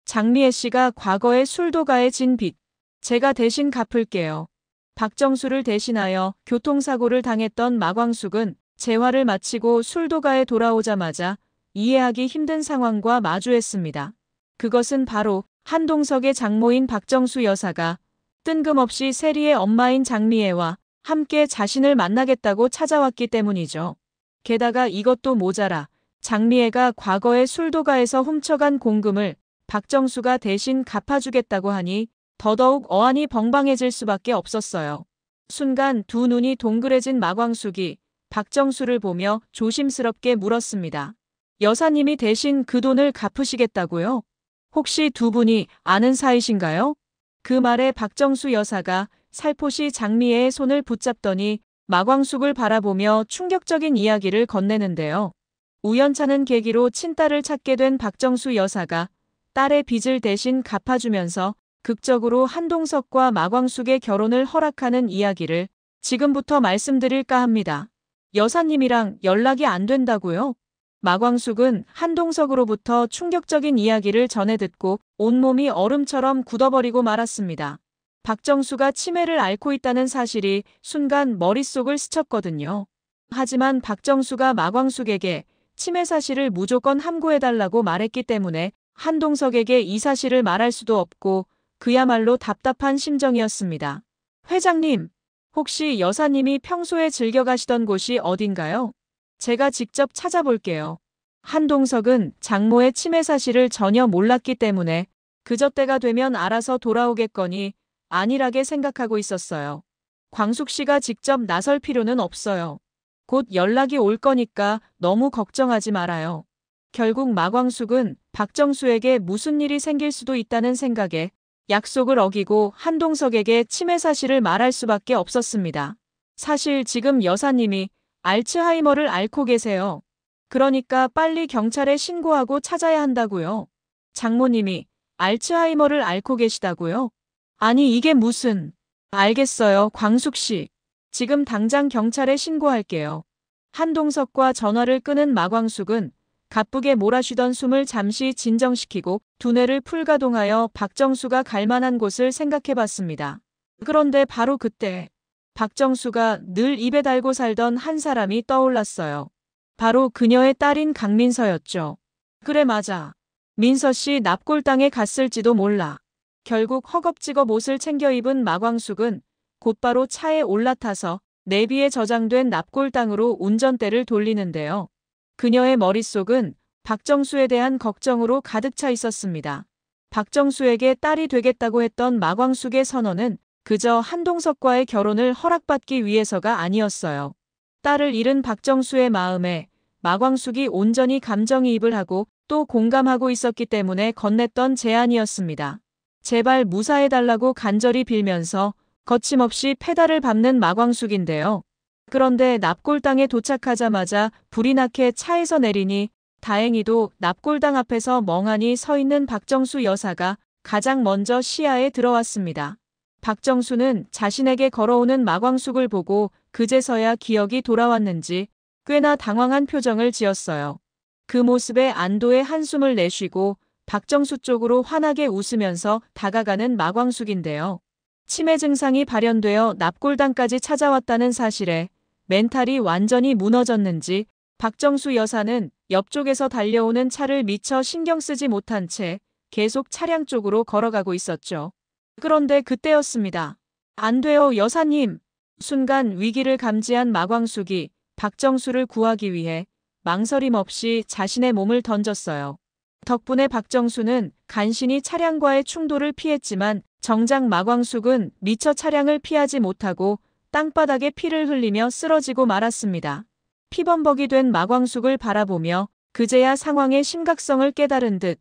장미애 씨가 과거에 술도가에 진 빚. 제가 대신 갚을게요. 박정수를 대신하여 교통사고를 당했던 마광숙은 재활을 마치고 술도가에 돌아오자마자 이해하기 힘든 상황과 마주했습니다. 그것은 바로 한동석의 장모인 박정수 여사가 뜬금없이 세리의 엄마인 장미애와 함께 자신을 만나겠다고 찾아왔기 때문이죠. 게다가 이것도 모자라 장미애가 과거에 술도가에서 훔쳐간 공금을 박정수가 대신 갚아주겠다고 하니 더더욱 어안이 벙벙해질 수밖에 없었어요. 순간 두 눈이 동그래진 마광숙이 박정수를 보며 조심스럽게 물었습니다. 여사님이 대신 그 돈을 갚으시겠다고요? 혹시 두 분이 아는 사이신가요? 그 말에 박정수 여사가 살포시 장미애의 손을 붙잡더니 마광숙을 바라보며 충격적인 이야기를 건네는데요. 우연찮은 계기로 친딸을 찾게 된 박정수 여사가 딸의 빚을 대신 갚아주면서 극적으로 한동석과 마광숙의 결혼을 허락하는 이야기를 지금부터 말씀드릴까 합니다. 여사님이랑 연락이 안 된다고요? 마광숙은 한동석으로부터 충격적인 이야기를 전해 듣고 온몸이 얼음처럼 굳어버리고 말았습니다. 박정수가 치매를 앓고 있다는 사실이 순간 머릿속을 스쳤거든요. 하지만 박정수가 마광숙에게 치매 사실을 무조건 함구해달라고 말했기 때문에 한동석에게 이 사실을 말할 수도 없고 그야말로 답답한 심정이었습니다. 회장님, 혹시 여사님이 평소에 즐겨 가시던 곳이 어딘가요? 제가 직접 찾아볼게요. 한동석은 장모의 치매 사실을 전혀 몰랐기 때문에 그저 때가 되면 알아서 돌아오겠거니 안일하게 생각하고 있었어요. 광숙 씨가 직접 나설 필요는 없어요. 곧 연락이 올 거니까 너무 걱정하지 말아요. 결국 마광숙은 박정수에게 무슨 일이 생길 수도 있다는 생각에 약속을 어기고 한동석에게 치매 사실을 말할 수밖에 없었습니다. 사실 지금 여사님이 알츠하이머를 앓고 계세요. 그러니까 빨리 경찰에 신고하고 찾아야 한다고요. 장모님이 알츠하이머를 앓고 계시다고요? 아니 이게 무슨... 알겠어요, 광숙 씨. 지금 당장 경찰에 신고할게요. 한동석과 전화를 끊은 마광숙은 가쁘게 몰아쉬던 숨을 잠시 진정시키고 두뇌를 풀가동하여 박정수가 갈 만한 곳을 생각해봤습니다. 그런데 바로 그때 박정수가 늘 입에 달고 살던 한 사람이 떠올랐어요. 바로 그녀의 딸인 강민서였죠. 그래 맞아. 민서 씨 납골당에 갔을지도 몰라. 결국 허겁지겁 옷을 챙겨 입은 마광숙은 곧바로 차에 올라타서 내비에 저장된 납골당으로 운전대를 돌리는데요. 그녀의 머릿속은 박정수에 대한 걱정으로 가득 차 있었습니다. 박정수에게 딸이 되겠다고 했던 마광숙의 선언은 그저 한동석과의 결혼을 허락받기 위해서가 아니었어요. 딸을 잃은 박정수의 마음에 마광숙이 온전히 감정이입을 하고 또 공감하고 있었기 때문에 건넸던 제안이었습니다. 제발 무사해달라고 간절히 빌면서 거침없이 페달을 밟는 마광숙인데요. 그런데 납골당에 도착하자마자 불이 나게 차에서 내리니 다행히도 납골당 앞에서 멍하니 서 있는 박정수 여사가 가장 먼저 시야에 들어왔습니다. 박정수는 자신에게 걸어오는 마광숙을 보고 그제서야 기억이 돌아왔는지 꽤나 당황한 표정을 지었어요. 그 모습에 안도의 한숨을 내쉬고 박정수 쪽으로 환하게 웃으면서 다가가는 마광숙인데요. 치매 증상이 발현되어 납골당까지 찾아왔다는 사실에 멘탈이 완전히 무너졌는지 박정수 여사는 옆쪽에서 달려오는 차를 미처 신경 쓰지 못한 채 계속 차량 쪽으로 걸어가고 있었죠. 그런데 그때였습니다. 안 돼요, 여사님. 순간 위기를 감지한 마광숙이 박정수를 구하기 위해 망설임 없이 자신의 몸을 던졌어요. 덕분에 박정수는 간신히 차량과의 충돌을 피했지만 정작 마광숙은 미처 차량을 피하지 못하고 땅바닥에 피를 흘리며 쓰러지고 말았습니다. 피범벅이 된 마광숙을 바라보며 그제야 상황의 심각성을 깨달은 듯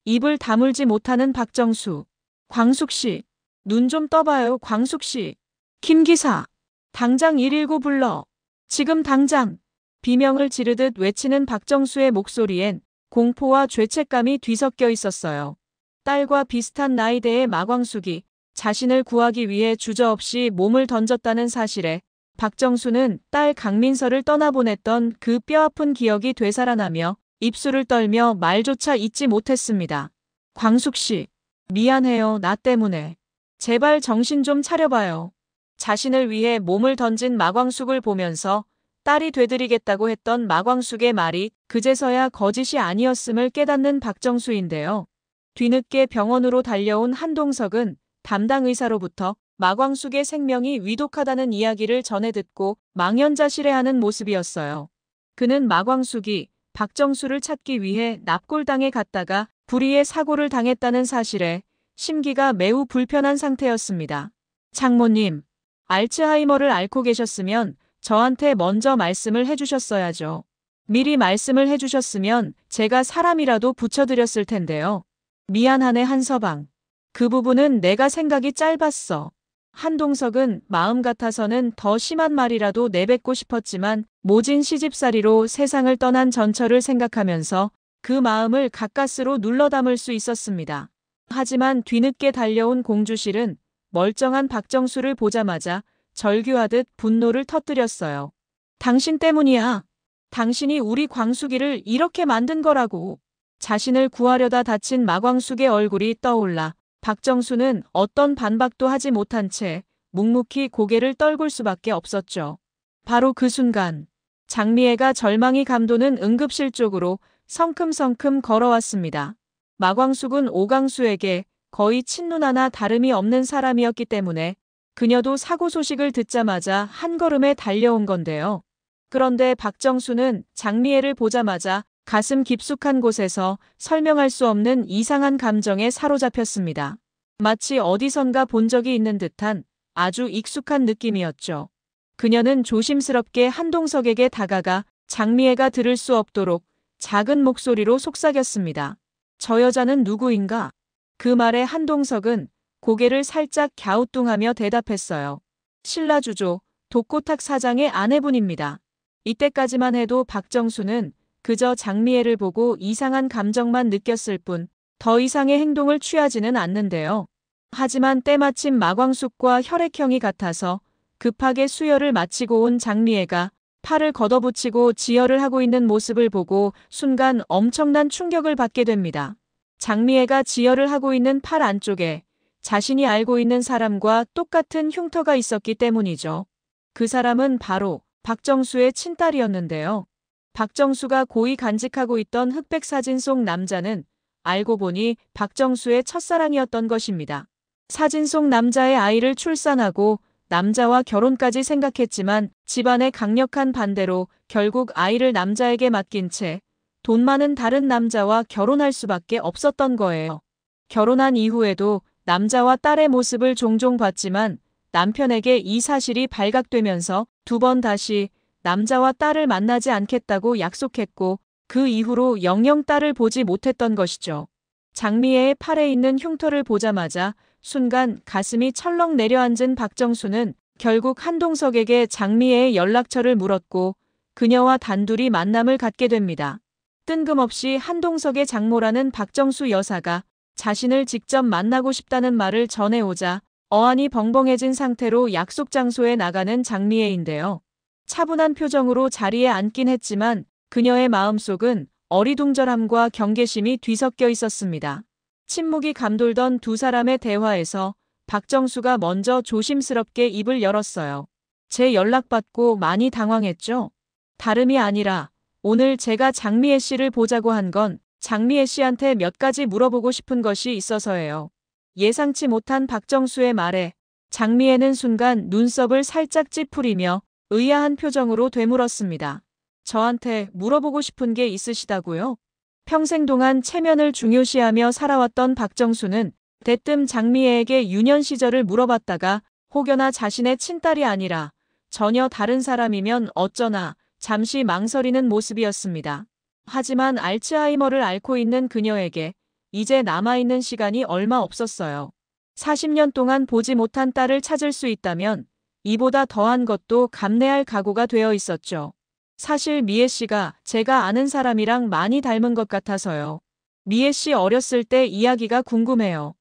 입을 다물지 못하는 박정수. 광숙씨, 눈 좀 떠봐요, 광숙씨. 김기사, 당장 119 불러. 지금 당장. 비명을 지르듯 외치는 박정수의 목소리엔 공포와 죄책감이 뒤섞여 있었어요. 딸과 비슷한 나이대의 마광숙이 자신을 구하기 위해 주저없이 몸을 던졌다는 사실에 박정수는 딸 강민서를 떠나보냈던 그 뼈아픈 기억이 되살아나며 입술을 떨며 말조차 잇지 못했습니다. 광숙 씨, 미안해요. 나 때문에. 제발 정신 좀 차려봐요. 자신을 위해 몸을 던진 마광숙을 보면서 딸이 되드리겠다고 했던 마광숙의 말이 그제서야 거짓이 아니었음을 깨닫는 박정수인데요. 뒤늦게 병원으로 달려온 한동석은 담당 의사로부터 마광숙의 생명이 위독하다는 이야기를 전해 듣고 망연자실해하는 모습이었어요. 그는 마광숙이 박정수를 찾기 위해 납골당에 갔다가 불의의 사고를 당했다는 사실에 심기가 매우 불편한 상태였습니다. 장모님, 알츠하이머를 앓고 계셨으면 저한테 먼저 말씀을 해주셨어야죠. 미리 말씀을 해주셨으면 제가 사람이라도 붙여드렸을 텐데요. 미안하네 한서방. 그 부분은 내가 생각이 짧았어. 한동석은 마음 같아서는 더 심한 말이라도 내뱉고 싶었지만 모진 시집살이로 세상을 떠난 전처를 생각하면서 그 마음을 가까스로 눌러 담을 수 있었습니다. 하지만 뒤늦게 달려온 공주실은 멀쩡한 박정수를 보자마자 절규하듯 분노를 터뜨렸어요. 당신 때문이야. 당신이 우리 광숙이를 이렇게 만든 거라고. 자신을 구하려다 다친 마광숙의 얼굴이 떠올라 박정수는 어떤 반박도 하지 못한 채 묵묵히 고개를 떨굴 수밖에 없었죠. 바로 그 순간 장미애가 절망이 감도는 응급실 쪽으로 성큼성큼 걸어왔습니다. 마광숙은 오강수에게 거의 친누나나 다름이 없는 사람이었기 때문에 그녀도 사고 소식을 듣자마자 한 걸음에 달려온 건데요. 그런데 박정수는 장미애를 보자마자 가슴 깊숙한 곳에서 설명할 수 없는 이상한 감정에 사로잡혔습니다. 마치 어디선가 본 적이 있는 듯한 아주 익숙한 느낌이었죠. 그녀는 조심스럽게 한동석에게 다가가 장미애가 들을 수 없도록 작은 목소리로 속삭였습니다. 저 여자는 누구인가? 그 말에 한동석은 고개를 살짝 갸우뚱하며 대답했어요. 신라주조 독고탁 사장의 아내분입니다. 이때까지만 해도 박정수는 그저 장미애를 보고 이상한 감정만 느꼈을 뿐 더 이상의 행동을 취하지는 않는데요. 하지만 때마침 마광숙과 혈액형이 같아서 급하게 수혈을 마치고 온 장미애가 팔을 걷어붙이고 지혈을 하고 있는 모습을 보고 순간 엄청난 충격을 받게 됩니다. 장미애가 지혈을 하고 있는 팔 안쪽에 자신이 알고 있는 사람과 똑같은 흉터가 있었기 때문이죠. 그 사람은 바로 박정수의 친딸이었는데요. 박정수가 고이 간직하고 있던 흑백 사진 속 남자는 알고 보니 박정수의 첫사랑이었던 것입니다. 사진 속 남자의 아이를 출산하고 남자와 결혼까지 생각했지만 집안의 강력한 반대로 결국 아이를 남자에게 맡긴 채 돈 많은 다른 남자와 결혼할 수밖에 없었던 거예요. 결혼한 이후에도 남자와 딸의 모습을 종종 봤지만 남편에게 이 사실이 발각되면서 두 번 다시 남자와 딸을 만나지 않겠다고 약속했고 그 이후로 영영 딸을 보지 못했던 것이죠. 장미애의 팔에 있는 흉터를 보자마자 순간 가슴이 철렁 내려앉은 박정수는 결국 한동석에게 장미애의 연락처를 물었고 그녀와 단둘이 만남을 갖게 됩니다. 뜬금없이 한동석의 장모라는 박정수 여사가 자신을 직접 만나고 싶다는 말을 전해오자 어안이 벙벙해진 상태로 약속 장소에 나가는 장미애인데요. 차분한 표정으로 자리에 앉긴 했지만 그녀의 마음속은 어리둥절함과 경계심이 뒤섞여 있었습니다. 침묵이 감돌던 두 사람의 대화에서 박정수가 먼저 조심스럽게 입을 열었어요. 제 연락받고 많이 당황했죠? 다름이 아니라 오늘 제가 장미애 씨를 보자고 한 건 장미애 씨한테 몇 가지 물어보고 싶은 것이 있어서예요. 예상치 못한 박정수의 말에 장미애는 순간 눈썹을 살짝 찌푸리며 의아한 표정으로 되물었습니다. 저한테 물어보고 싶은 게 있으시다고요? 평생 동안 체면을 중요시하며 살아왔던 박정수는 대뜸 장미애에게 유년 시절을 물어봤다가 혹여나 자신의 친딸이 아니라 전혀 다른 사람이면 어쩌나 잠시 망설이는 모습이었습니다. 하지만 알츠하이머를 앓고 있는 그녀에게 이제 남아있는 시간이 얼마 없었어요. 40년 동안 보지 못한 딸을 찾을 수 있다면 이보다 더한 것도 감내할 각오가 되어 있었죠. 사실 미애 씨가 제가 아는 사람이랑 많이 닮은 것 같아서요. 미애 씨 어렸을 때 이야기가 궁금해요.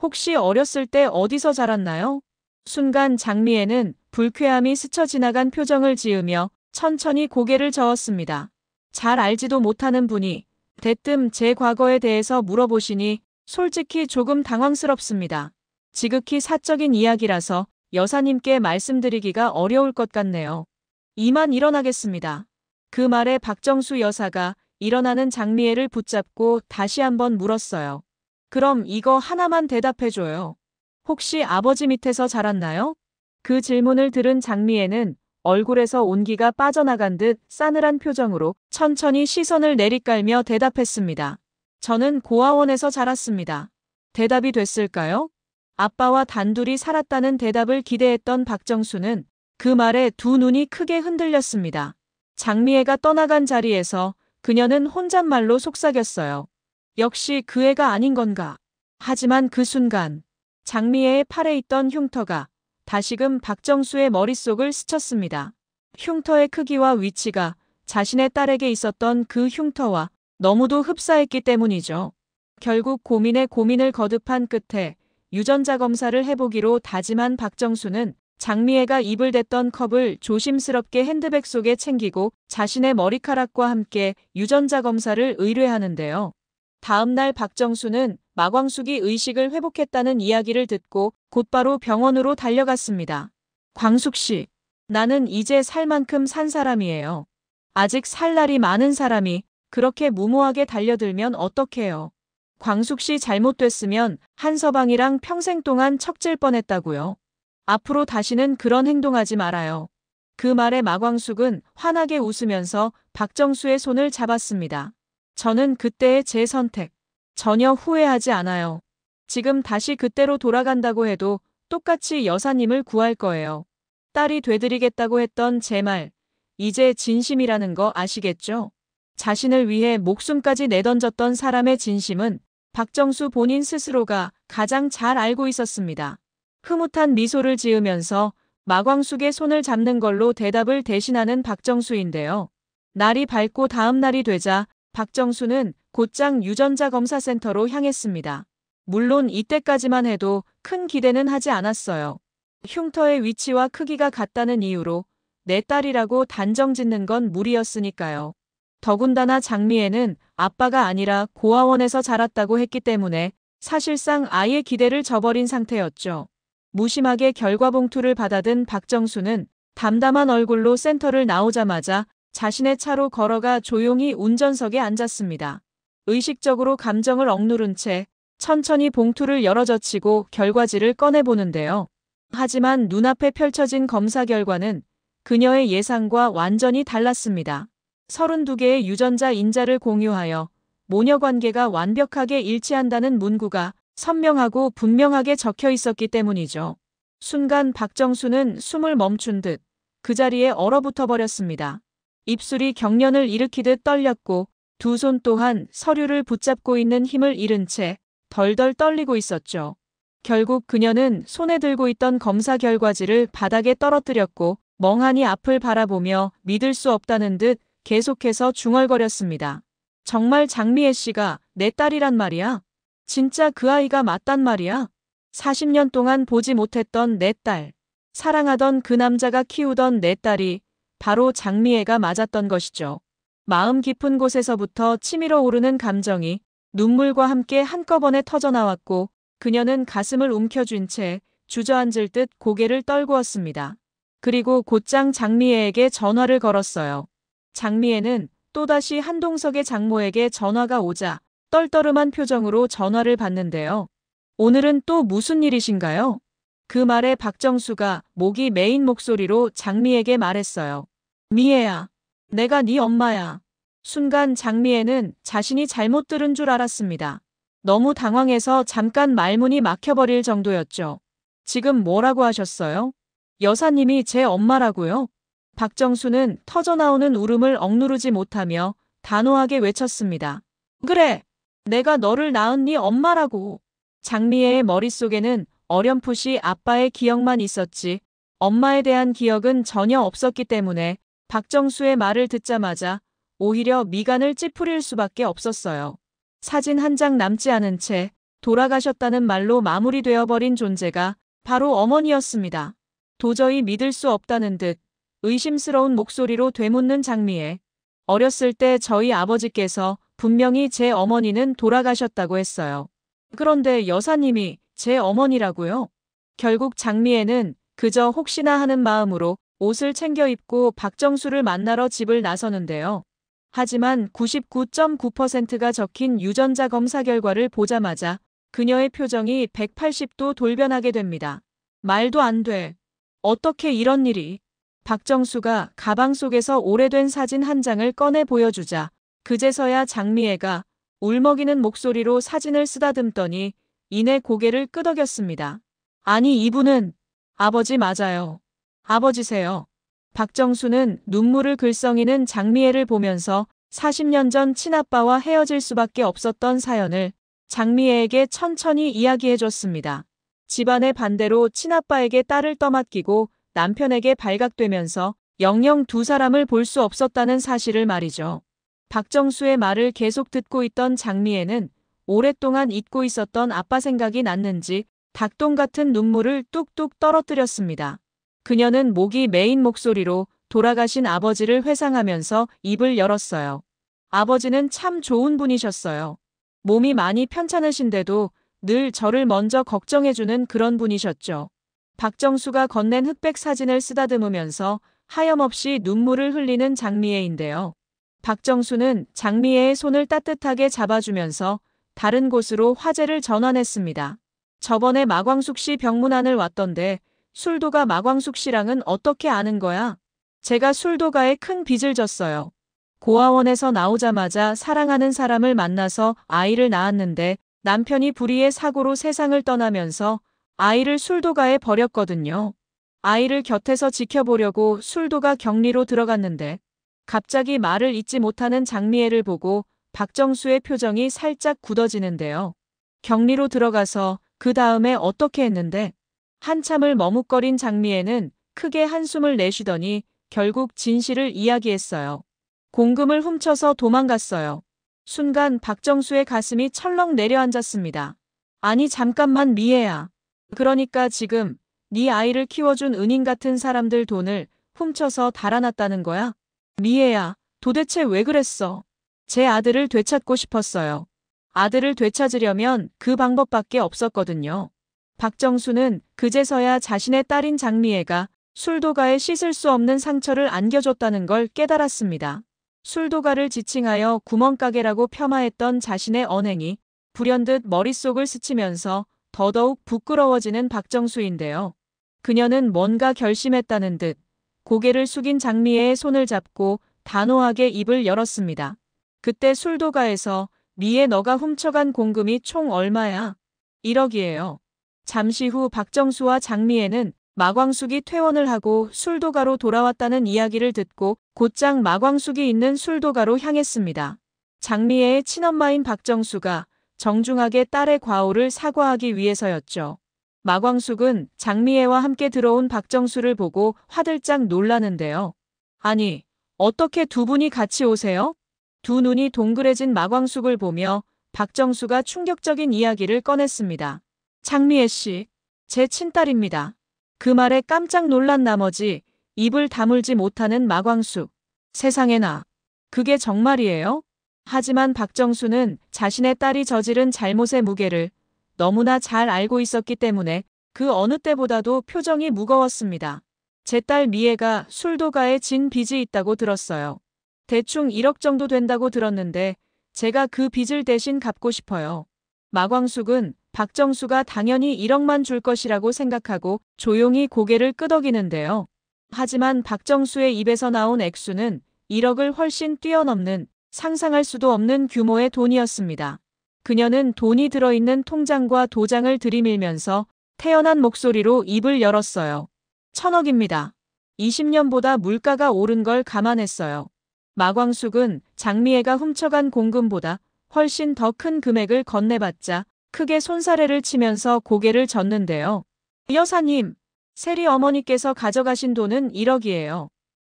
혹시 어렸을 때 어디서 자랐나요? 순간 장미애는 불쾌함이 스쳐 지나간 표정을 지으며 천천히 고개를 저었습니다. 잘 알지도 못하는 분이 대뜸 제 과거에 대해서 물어보시니 솔직히 조금 당황스럽습니다. 지극히 사적인 이야기라서 여사님께 말씀드리기가 어려울 것 같네요. 이만 일어나겠습니다. 그 말에 박정수 여사가 일어나는 장미애를 붙잡고 다시 한번 물었어요. 그럼 이거 하나만 대답해줘요. 혹시 아버지 밑에서 자랐나요? 그 질문을 들은 장미애는 얼굴에서 온기가 빠져나간 듯 싸늘한 표정으로 천천히 시선을 내리깔며 대답했습니다. 저는 고아원에서 자랐습니다. 대답이 됐을까요? 아빠와 단둘이 살았다는 대답을 기대했던 박정수는 그 말에 두 눈이 크게 흔들렸습니다. 장미애가 떠나간 자리에서 그녀는 혼잣말로 속삭였어요. 역시 그 애가 아닌 건가. 하지만 그 순간 장미애의 팔에 있던 흉터가 다시금 박정수의 머릿속을 스쳤습니다. 흉터의 크기와 위치가 자신의 딸에게 있었던 그 흉터와 너무도 흡사했기 때문이죠. 결국 고민에 고민을 거듭한 끝에 유전자 검사를 해보기로 다짐한 박정수는 장미애가 입을 댔던 컵을 조심스럽게 핸드백 속에 챙기고 자신의 머리카락과 함께 유전자 검사를 의뢰하는데요. 다음 날 박정수는 마광숙이 의식을 회복했다는 이야기를 듣고 곧바로 병원으로 달려갔습니다. 광숙 씨, 나는 이제 살 만큼 산 사람이에요. 아직 살 날이 많은 사람이 그렇게 무모하게 달려들면 어떡해요. 광숙 씨 잘못됐으면 한서방이랑 평생 동안 척질 뻔했다고요. 앞으로 다시는 그런 행동하지 말아요. 그 말에 마광숙은 환하게 웃으면서 박정수의 손을 잡았습니다. 저는 그때의 제 선택 전혀 후회하지 않아요. 지금 다시 그때로 돌아간다고 해도 똑같이 여사님을 구할 거예요. 딸이 되드리겠다고 했던 제 말, 이제 진심이라는 거 아시겠죠? 자신을 위해 목숨까지 내던졌던 사람의 진심은 박정수 본인 스스로가 가장 잘 알고 있었습니다. 흐뭇한 미소를 지으면서 마광숙의 손을 잡는 걸로 대답을 대신하는 박정수인데요. 날이 밝고 다음 날이 되자 박정수는 곧장 유전자 검사 센터로 향했습니다. 물론 이때까지만 해도 큰 기대는 하지 않았어요. 흉터의 위치와 크기가 같다는 이유로 내 딸이라고 단정 짓는 건 무리였으니까요. 더군다나 장미애는 아빠가 아니라 고아원에서 자랐다고 했기 때문에 사실상 아이의 기대를 저버린 상태였죠. 무심하게 결과 봉투를 받아든 박정수는 담담한 얼굴로 센터를 나오자마자 자신의 차로 걸어가 조용히 운전석에 앉았습니다. 의식적으로 감정을 억누른 채 천천히 봉투를 열어젖히고 결과지를 꺼내보는데요. 하지만 눈앞에 펼쳐진 검사 결과는 그녀의 예상과 완전히 달랐습니다. 32개의 유전자 인자를 공유하여 모녀관계가 완벽하게 일치한다는 문구가 선명하고 분명하게 적혀 있었기 때문이죠. 순간 박정수는 숨을 멈춘 듯 그 자리에 얼어붙어 버렸습니다. 입술이 경련을 일으키듯 떨렸고 두 손 또한 서류를 붙잡고 있는 힘을 잃은 채 덜덜 떨리고 있었죠. 결국 그녀는 손에 들고 있던 검사 결과지를 바닥에 떨어뜨렸고 멍하니 앞을 바라보며 믿을 수 없다는 듯 계속해서 중얼거렸습니다. 정말 장미애 씨가 내 딸이란 말이야? 진짜 그 아이가 맞단 말이야? 40년 동안 보지 못했던 내 딸, 사랑하던 그 남자가 키우던 내 딸이 바로 장미애가 맞았던 것이죠. 마음 깊은 곳에서부터 치밀어 오르는 감정이 눈물과 함께 한꺼번에 터져나왔고 그녀는 가슴을 움켜쥔 채 주저앉을 듯 고개를 떨구었습니다. 그리고 곧장 장미애에게 전화를 걸었어요. 장미애는 또다시 한동석의 장모에게 전화가 오자 떨떠름한 표정으로 전화를 받는데요. 오늘은 또 무슨 일이신가요? 그 말에 박정수가 목이 메인 목소리로 장미애에게 말했어요. 미애야, 내가 네 엄마야. 순간 장미애는 자신이 잘못 들은 줄 알았습니다. 너무 당황해서 잠깐 말문이 막혀버릴 정도였죠. 지금 뭐라고 하셨어요? 여사님이 제 엄마라고요? 박정수는 터져나오는 울음을 억누르지 못하며 단호하게 외쳤습니다. 그래, 내가 너를 낳은 네 엄마라고. 장미애의 머릿속에는 어렴풋이 아빠의 기억만 있었지 엄마에 대한 기억은 전혀 없었기 때문에 박정수의 말을 듣자마자 오히려 미간을 찌푸릴 수밖에 없었어요. 사진 한 장 남지 않은 채 돌아가셨다는 말로 마무리되어 버린 존재가 바로 어머니였습니다. 도저히 믿을 수 없다는 듯 의심스러운 목소리로 되묻는 장미애. 어렸을 때 저희 아버지께서 분명히 제 어머니는 돌아가셨다고 했어요. 그런데 여사님이 제 어머니라고요? 결국 장미애는 그저 혹시나 하는 마음으로 옷을 챙겨 입고 박정수를 만나러 집을 나서는데요. 하지만 99.9%가 적힌 유전자 검사 결과를 보자마자 그녀의 표정이 180도 돌변하게 됩니다. 말도 안 돼. 어떻게 이런 일이? 박정수가 가방 속에서 오래된 사진 한 장을 꺼내 보여주자 그제서야 장미애가 울먹이는 목소리로 사진을 쓰다듬더니 이내 고개를 끄덕였습니다. 아니 이분은 아버지 맞아요. 아버지세요. 박정수는 눈물을 글썽이는 장미애를 보면서 40년 전 친아빠와 헤어질 수밖에 없었던 사연을 장미애에게 천천히 이야기해줬습니다. 집안의 반대로 친아빠에게 딸을 떠맡기고 남편에게 발각되면서 영영 두 사람을 볼 수 없었다는 사실을 말이죠. 박정수의 말을 계속 듣고 있던 장미애는 오랫동안 잊고 있었던 아빠 생각이 났는지 닭똥 같은 눈물을 뚝뚝 떨어뜨렸습니다. 그녀는 목이 메인 목소리로 돌아가신 아버지를 회상하면서 입을 열었어요. 아버지는 참 좋은 분이셨어요. 몸이 많이 편찮으신데도 늘 저를 먼저 걱정해주는 그런 분이셨죠. 박정수가 건넨 흑백 사진을 쓰다듬으면서 하염없이 눈물을 흘리는 장미애인데요. 박정수는 장미애의 손을 따뜻하게 잡아주면서 다른 곳으로 화제를 전환했습니다. 저번에 마광숙 씨 병문안을 왔던데 술도가 마광숙 씨랑은 어떻게 아는 거야? 제가 술도가에 큰 빚을 졌어요. 고아원에서 나오자마자 사랑하는 사람을 만나서 아이를 낳았는데 남편이 불의의 사고로 세상을 떠나면서 아이를 술도가에 버렸거든요. 아이를 곁에서 지켜보려고 술도가 격리로 들어갔는데 갑자기 말을 잇지 못하는 장미애를 보고 박정수의 표정이 살짝 굳어지는데요. 격리로 들어가서 그 다음에 어떻게 했는데? 한참을 머뭇거린 장미애는 크게 한숨을 내쉬더니 결국 진실을 이야기했어요. 공금을 훔쳐서 도망갔어요. 순간 박정수의 가슴이 철렁 내려앉았습니다. 아니 잠깐만 미애야. 그러니까 지금 네 아이를 키워준 은인 같은 사람들 돈을 훔쳐서 달아났다는 거야? 미애야, 도대체 왜 그랬어? 제 아들을 되찾고 싶었어요. 아들을 되찾으려면 그 방법밖에 없었거든요. 박정수는 그제서야 자신의 딸인 장미애가 술도가에 씻을 수 없는 상처를 안겨줬다는 걸 깨달았습니다. 술도가를 지칭하여 구멍가게라고 폄하했던 자신의 언행이 불현듯 머릿속을 스치면서 더더욱 부끄러워지는 박정수인데요. 그녀는 뭔가 결심했다는 듯 고개를 숙인 장미애의 손을 잡고 단호하게 입을 열었습니다. 그때 술도가에서 미애 너가 훔쳐간 공금이 총 얼마야? 1억이에요. 잠시 후 박정수와 장미애는 마광숙이 퇴원을 하고 술도가로 돌아왔다는 이야기를 듣고 곧장 마광숙이 있는 술도가로 향했습니다. 장미애의 친엄마인 박정수가 정중하게 딸의 과오를 사과하기 위해서였죠. 마광숙은 장미애와 함께 들어온 박정수를 보고 화들짝 놀라는데요. 아니, 어떻게 두 분이 같이 오세요? 두 눈이 동그래진 마광숙을 보며 박정수가 충격적인 이야기를 꺼냈습니다. 장미애 씨, 제 친딸입니다. 그 말에 깜짝 놀란 나머지 입을 다물지 못하는 마광숙. 세상에나, 그게 정말이에요? 하지만 박정수는 자신의 딸이 저지른 잘못의 무게를 너무나 잘 알고 있었기 때문에 그 어느 때보다도 표정이 무거웠습니다. 제 딸 미애가 술도가에 진 빚이 있다고 들었어요. 대충 1억 정도 된다고 들었는데 제가 그 빚을 대신 갚고 싶어요. 마광숙은 박정수가 당연히 1억만 줄 것이라고 생각하고 조용히 고개를 끄덕이는데요. 하지만 박정수의 입에서 나온 액수는 1억을 훨씬 뛰어넘는 상상할 수도 없는 규모의 돈이었습니다. 그녀는 돈이 들어있는 통장과 도장을 들이밀면서 태연한 목소리로 입을 열었어요. 1,000억입니다. 20년보다 물가가 오른 걸 감안했어요. 마광숙은 장미애가 훔쳐간 공금보다 훨씬 더 큰 금액을 건네받자 크게 손사래를 치면서 고개를 젓는데요. 여사님, 세리 어머니께서 가져가신 돈은 1억이에요.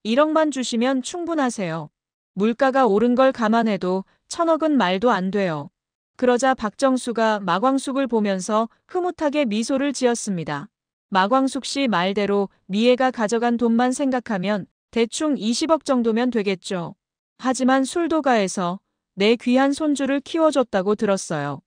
1억만 주시면 충분하세요. 물가가 오른 걸 감안해도 1,000억은 말도 안 돼요. 그러자 박정수가 마광숙을 보면서 흐뭇하게 미소를 지었습니다. 마광숙 씨 말대로 미애가 가져간 돈만 생각하면 대충 20억 정도면 되겠죠. 하지만 술도가에서 내 귀한 손주를 키워줬다고 들었어요.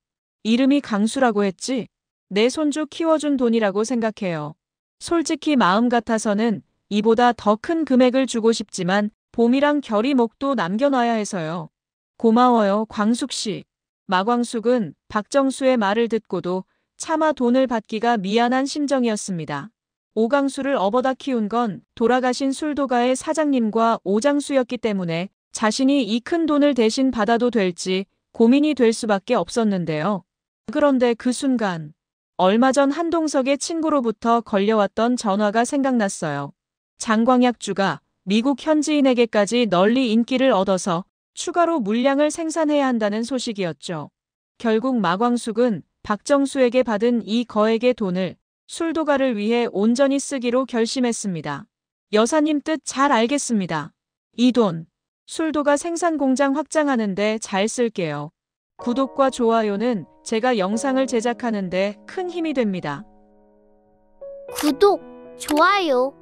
이름이 강수라고 했지? 내 손주 키워준 돈이라고 생각해요. 솔직히 마음 같아서는 이보다 더 큰 금액을 주고 싶지만 봄이랑 결이 목도 남겨놔야 해서요. 고마워요, 광숙 씨. 마광숙은 박정수의 말을 듣고도 차마 돈을 받기가 미안한 심정이었습니다. 오강수를 업어다 키운 건 돌아가신 술도가의 사장님과 오장수였기 때문에 자신이 이 큰 돈을 대신 받아도 될지 고민이 될 수밖에 없었는데요. 그런데 그 순간 얼마 전 한동석의 친구로부터 걸려왔던 전화가 생각났어요. 장광약주가 미국 현지인에게까지 널리 인기를 얻어서 추가로 물량을 생산해야 한다는 소식이었죠. 결국 마광숙은 박정수에게 받은 이 거액의 돈을 술도가를 위해 온전히 쓰기로 결심했습니다. 여사님 뜻 잘 알겠습니다. 이 돈, 술도가 생산 공장 확장하는데 잘 쓸게요. 구독과 좋아요는 제가 영상을 제작하는데 큰 힘이 됩니다. 구독, 좋아요